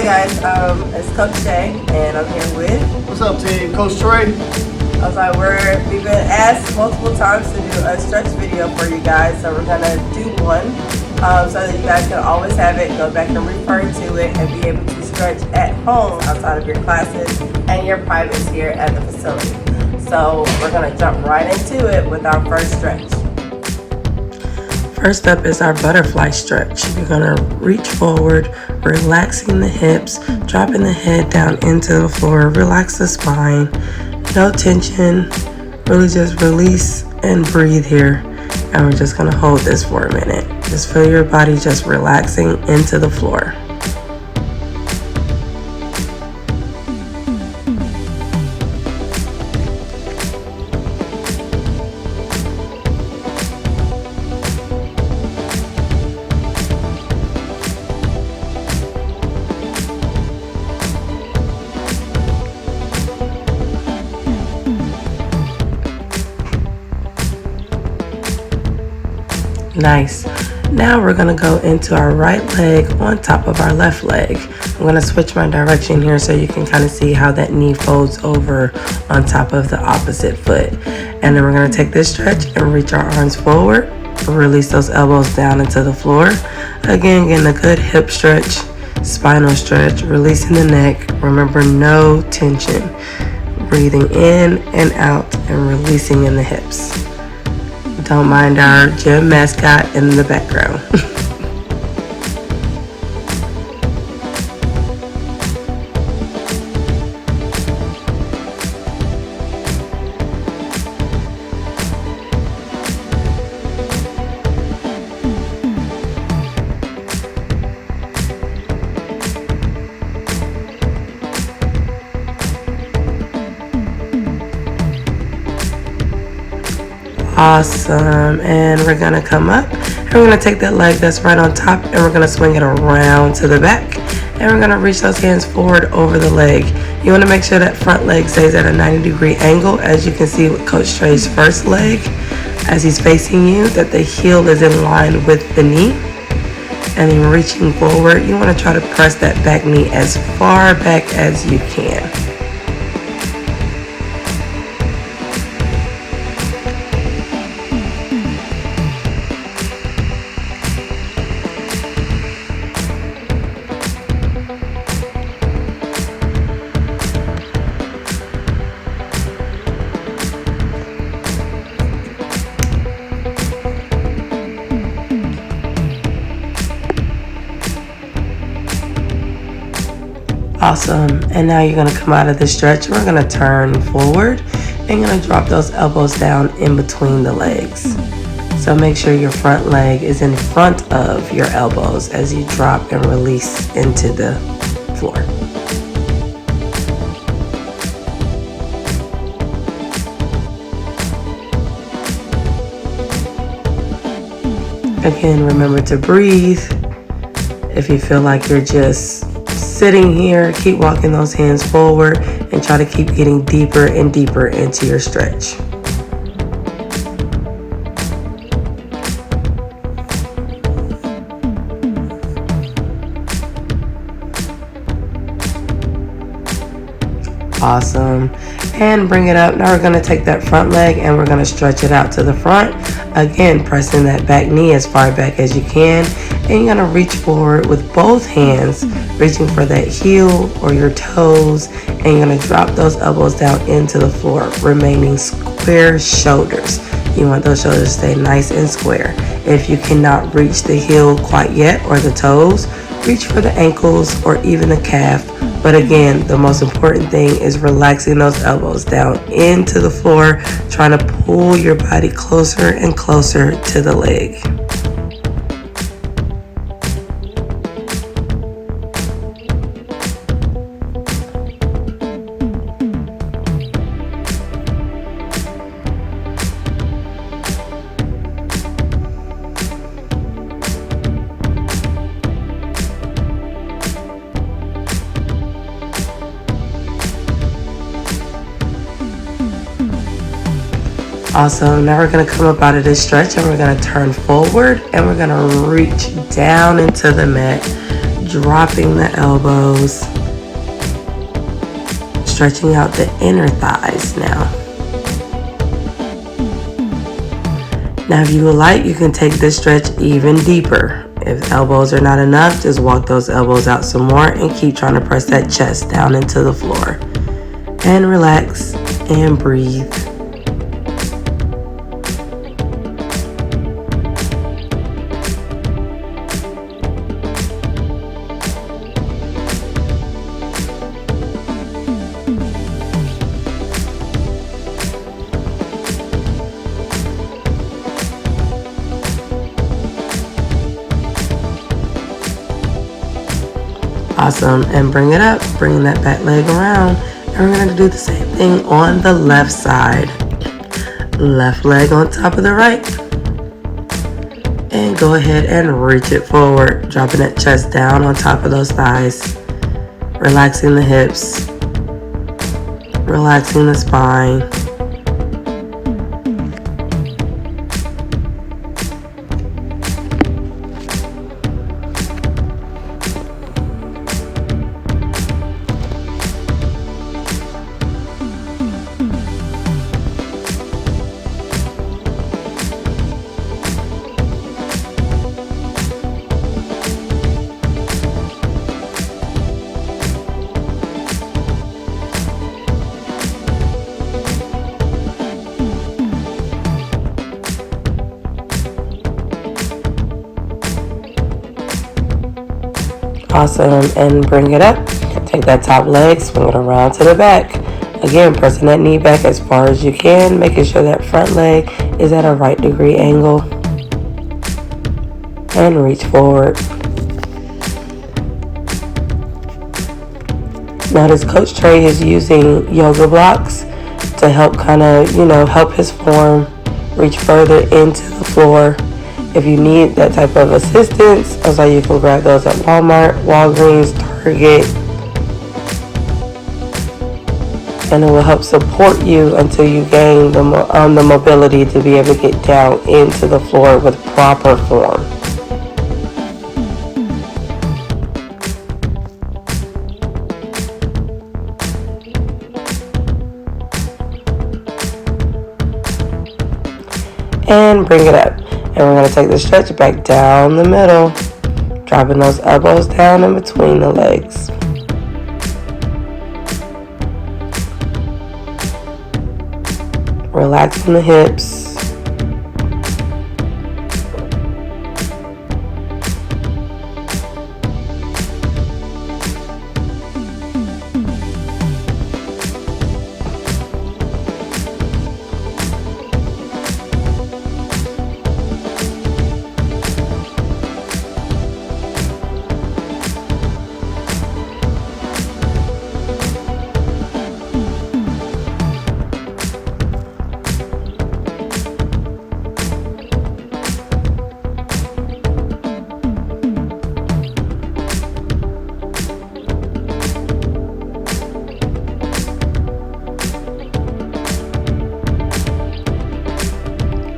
Hi guys, it's Coach Jay, and I'm here with. What's up, team? Coach Trey. I was like, we've been asked multiple times to do a stretch video for you guys, so we're gonna do one, so that you guys can always have it, go back and refer to it, and be able to stretch at home outside of your classes and your privates here at the facility. So we're gonna jump right into it with our first stretch. First up is our butterfly stretch. You're gonna reach forward, relaxing the hips, dropping the head down into the floor, relax the spine, no tension, really just release and breathe here. And we're just gonna hold this for a minute. Just feel your body just relaxing into the floor. Nice. Now we're gonna go into our right leg on top of our left leg. I'm gonna switch my direction here so you can kind of see how that knee folds over on top of the opposite foot. And then we're gonna take this stretch and reach our arms forward, release those elbows down into the floor. Again, getting a good hip stretch, spinal stretch, releasing the neck. Remember, no tension. Breathing in and out and releasing in the hips. Don't mind our gym mascot in the background. Awesome. And we're gonna come up and we're gonna take that leg that's right on top and we're gonna swing it around to the back, and we're gonna reach those hands forward over the leg. You want to make sure that front leg stays at a 90-degree angle, as you can see with Coach Trey's first leg as he's facing you, that the heel is in line with the knee. And then reaching forward, you want to try to press that back knee as far back as you can. Awesome. And now you're going to come out of the stretch. We're going to turn forward and you're going to drop those elbows down in between the legs. So make sure your front leg is in front of your elbows as you drop and release into the floor. Again, remember to breathe. If you feel like you're just sitting here, keep walking those hands forward and try to keep getting deeper and deeper into your stretch. Awesome. And bring it up. Now we're going to take that front leg and we're going to stretch it out to the front. Again, pressing that back knee as far back as you can. And you're going to reach forward with both hands, reaching for that heel or your toes. And you're going to drop those elbows down into the floor, remaining square shoulders. You want those shoulders to stay nice and square. If you cannot reach the heel quite yet or the toes, reach for the ankles or even the calf. But again, the most important thing is relaxing those elbows down into the floor, trying to pull your body closer and closer to the leg. Awesome. Now we're going to come up out of this stretch and we're going to turn forward and we're going to reach down into the mat, dropping the elbows, stretching out the inner thighs now. Now, if you would like, you can take this stretch even deeper. If elbows are not enough, just walk those elbows out some more and keep trying to press that chest down into the floor. And relax and breathe. Awesome, and bring it up, bring that back leg around, and we're going to do the same thing on the left side. Left leg on top of the right, and go ahead and reach it forward, dropping that chest down on top of those thighs, relaxing the hips, relaxing the spine. Awesome, and bring it up. Take that top leg, swing it around to the back. Again, pressing that knee back as far as you can, making sure that front leg is at a right degree angle. And reach forward. Notice Coach Trey is using yoga blocks to help help his form reach further into the floor. If you need that type of assistance, I was like, you can grab those at Walmart, Walgreens, Target, and it will help support you until you gain the mobility to be able to get down into the floor with proper form. And bring it up. And we're going to take the stretch back down the middle, dropping those elbows down in between the legs. Relaxing the hips.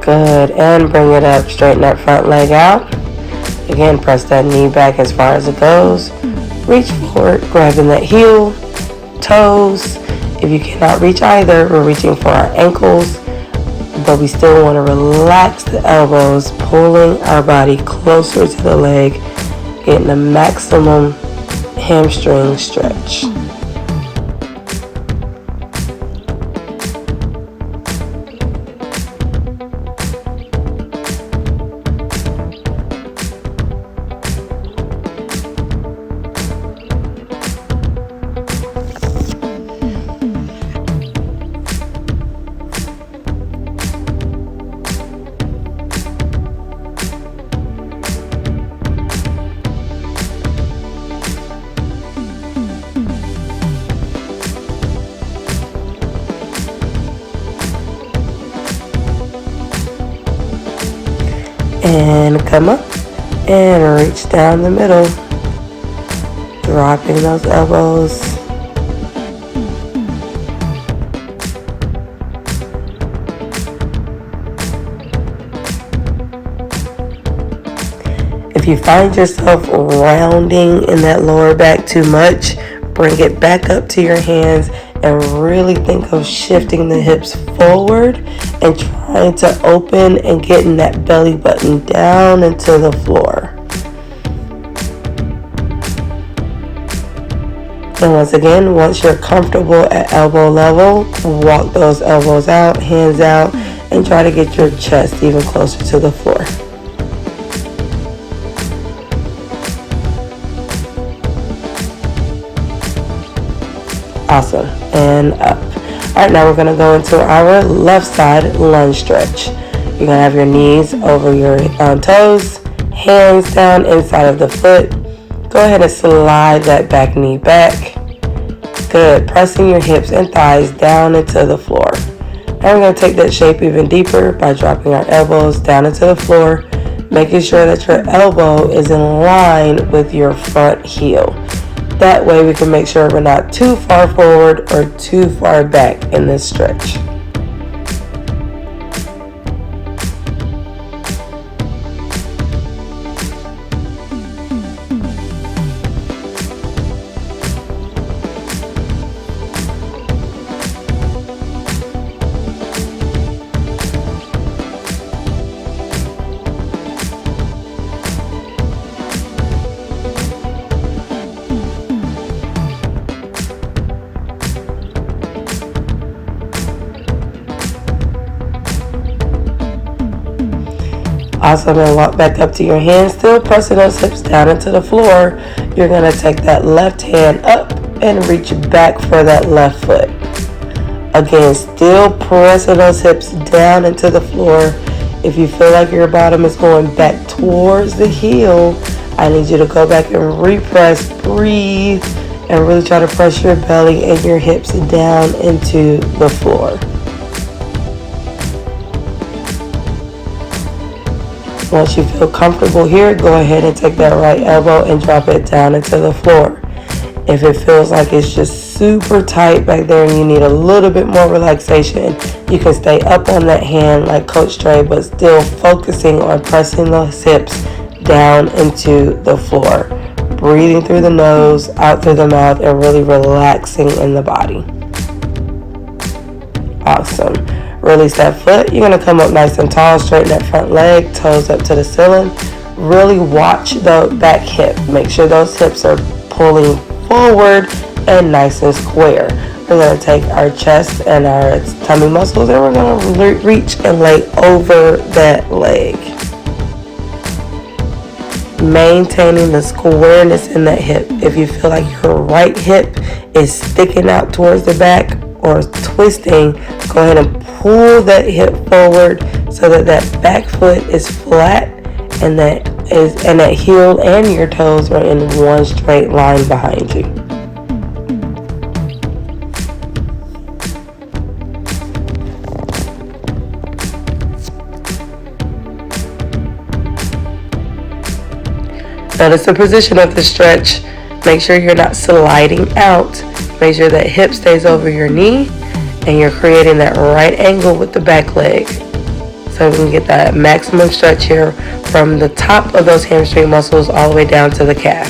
Good, and bring it up, straighten that front leg out. Again, press that knee back as far as it goes. Reach forward, grabbing that heel, toes. If you cannot reach either, we're reaching for our ankles, but we still want to relax the elbows, pulling our body closer to the leg, getting the maximum hamstring stretch. And come up and reach down the middle, dropping those elbows. If you find yourself rounding in that lower back too much, bring it back up to your hands and really think of shifting the hips forward and trying to open and getting that belly button down into the floor. And once again, once you're comfortable at elbow level, walk those elbows out, hands out, and try to get your chest even closer to the floor. Awesome, and up. All right, now we're gonna go into our left side lunge stretch. You're gonna have your knees over your toes, hands down inside of the foot. Go ahead and slide that back knee back. Good, pressing your hips and thighs down into the floor. And we're gonna take that shape even deeper by dropping our elbows down into the floor, making sure that your elbow is in line with your front heel. That way we can make sure we're not too far forward or too far back in this stretch. Awesome, and walk back up to your hands, still pressing those hips down into the floor. You're gonna take that left hand up and reach back for that left foot. Again, still pressing those hips down into the floor. If you feel like your bottom is going back towards the heel, I need you to go back and repress, breathe, and really try to press your belly and your hips down into the floor. Once you feel comfortable here, go ahead and take that right elbow and drop it down into the floor. If it feels like it's just super tight back there and you need a little bit more relaxation, you can stay up on that hand like Coach Trey, but still focusing on pressing those hips down into the floor. Breathing through the nose, out through the mouth, and really relaxing in the body. Awesome. Release that foot. You're going to come up nice and tall, straighten that front leg, toes up to the ceiling. Really watch the back hip. Make sure those hips are pulling forward and nice and square. We're going to take our chest and our tummy muscles and we're going to reach and lay over that leg. Maintaining the squareness in that hip. If you feel like your right hip is sticking out towards the back or twisting, go ahead and pull that hip forward so that that back foot is flat and that heel and your toes are in one straight line behind you. Notice the position of the stretch. Make sure you're not sliding out. Make sure that hip stays over your knee and you're creating that right angle with the back leg. So we can get that maximum stretch here from the top of those hamstring muscles all the way down to the calf.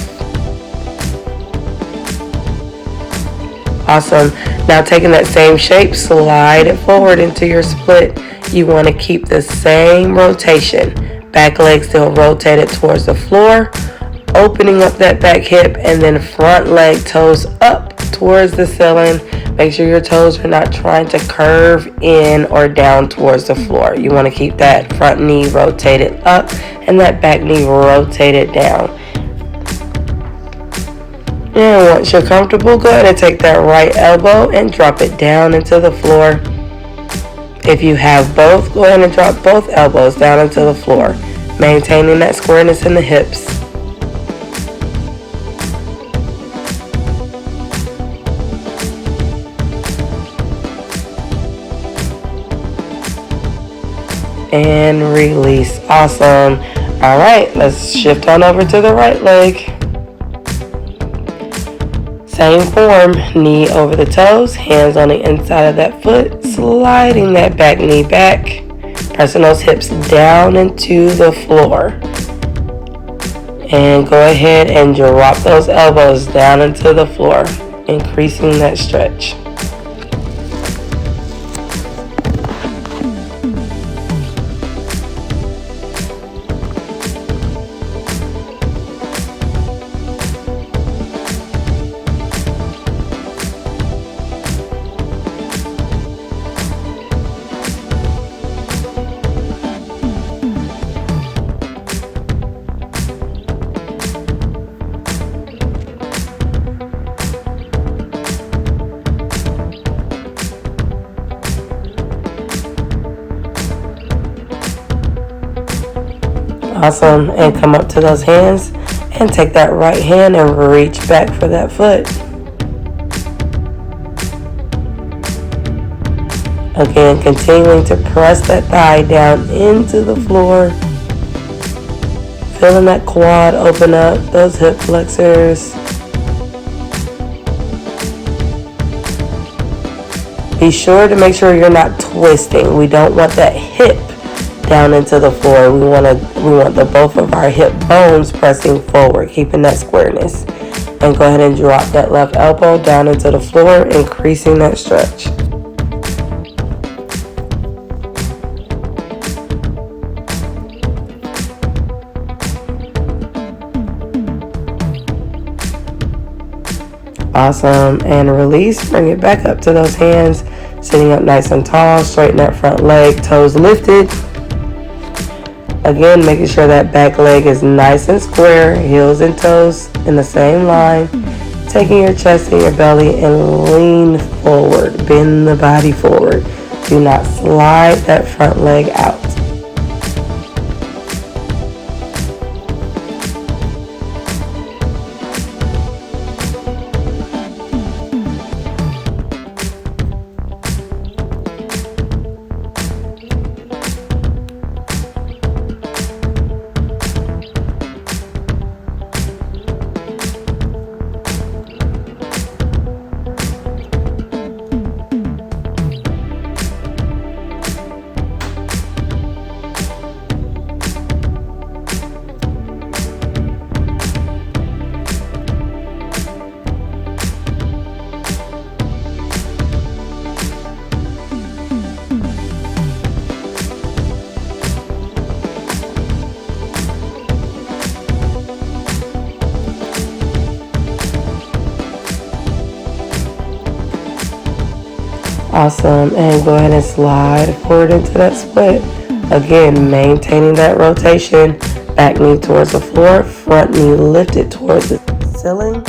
Awesome. Now taking that same shape, slide it forward into your split. You want to keep the same rotation. Back leg still rotated towards the floor, opening up that back hip, and then front leg toes up towards the ceiling. Make sure your toes are not trying to curve in or down towards the floor. You want to keep that front knee rotated up and that back knee rotated down. And once you're comfortable, go ahead and take that right elbow and drop it down into the floor. If you have both, go ahead and drop both elbows down into the floor, maintaining that squareness in the hips. And release. Awesome. All right, let's shift on over to the right leg. Same form, knee over the toes, hands on the inside of that foot, sliding that back knee back, pressing those hips down into the floor. And go ahead and drop those elbows down into the floor, increasing that stretch. Awesome. And come up to those hands and take that right hand and reach back for that foot. Again, continuing to press that thigh down into the floor. Feeling that quad open up, those hip flexors. Be sure to make sure you're not twisting. We don't want that hip down into the floor. We want the both of our hip bones pressing forward, keeping that squareness. And go ahead and drop that left elbow down into the floor, increasing that stretch. Awesome. And release. Bring it back up to those hands. Sitting up nice and tall. Straighten that front leg. Toes lifted. Again, making sure that back leg is nice and square. Heels and toes in the same line. Taking your chest and your belly and lean forward. Bend the body forward. Do not slide that front leg out. Awesome. And go ahead and slide forward into that split. Again, maintaining that rotation. Back knee towards the floor. Front knee lifted towards the ceiling.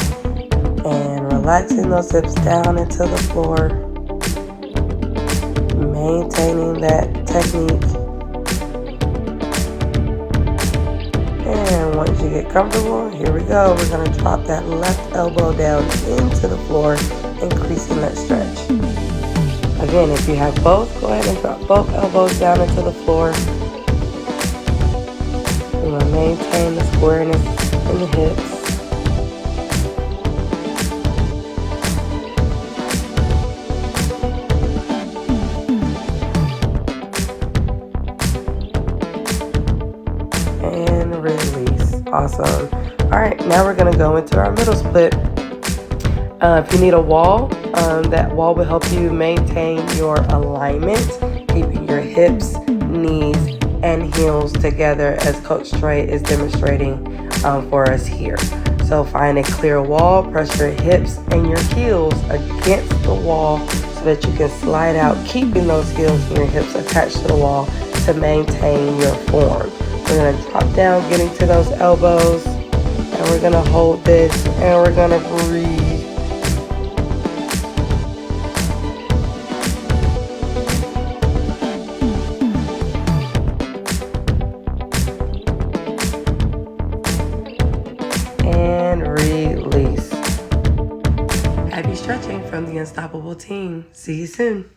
And relaxing those hips down into the floor. Maintaining that technique. And once you get comfortable, here we go. We're going to drop that left elbow down into the floor, increasing that stretch. Again, if you have both, go ahead and drop both elbows down into the floor. You want to maintain the squareness in the hips. And release. Awesome. All right, now we're going to go into our middle split. If you need a wall, that wall will help you maintain your alignment, keeping your hips, knees, and heels together as Coach Trey is demonstrating for us here. So find a clear wall, press your hips and your heels against the wall so that you can slide out, keeping those heels and your hips attached to the wall to maintain your form. We're going to drop down, getting to those elbows, and we're going to hold this, and we're going to breathe. Release. Happy stretching from the Unstoppable team. See you soon.